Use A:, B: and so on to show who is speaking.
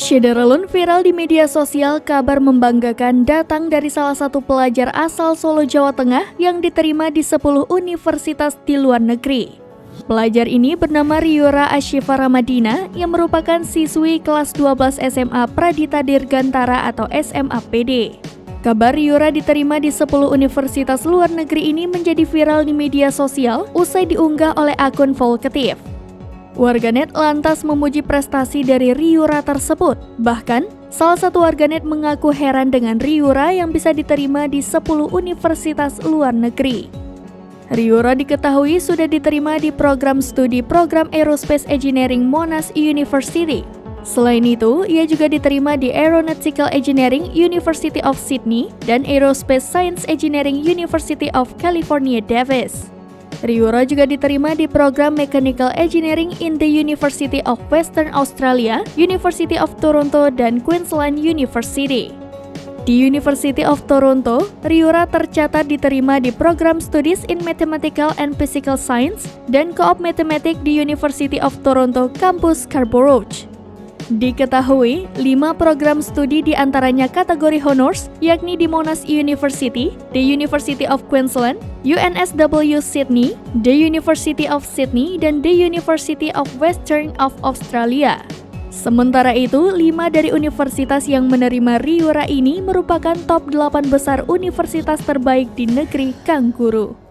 A: Syederalun viral di media sosial. Kabar membanggakan datang dari salah satu pelajar asal Solo, Jawa Tengah yang diterima di 10 universitas di luar negeri. Pelajar ini bernama Riora Ashifa Ramadina yang merupakan siswi kelas 12 SMA Pradita Dirgantara atau SMA PD. Kabar Riora diterima di 10 universitas luar negeri ini menjadi viral di media sosial usai diunggah oleh akun Volkatif. Warganet lantas memuji prestasi dari Riora tersebut. Bahkan, salah satu warganet mengaku heran dengan Riora yang bisa diterima di 10 universitas luar negeri. Riora diketahui sudah diterima di program studi Program Aerospace Engineering Monash University. Selain itu, ia juga diterima di Aeronautical Engineering University of Sydney dan Aerospace Science Engineering University of California, Davis. Riora juga diterima di program Mechanical Engineering in the University of Western Australia, University of Toronto, dan Queensland University. Di University of Toronto, Riora tercatat diterima di program Studies in Mathematical and Physical Science dan Co-op Mathematics di University of Toronto, Kampus Scarborough. Diketahui, 5 program studi diantaranya kategori honors, yakni di Monash University, the University of Queensland, UNSW Sydney, the University of Sydney, dan the University of Western of Australia. Sementara itu, 5 dari universitas yang menerima Riora ini merupakan top 8 besar universitas terbaik di negeri Kanguru.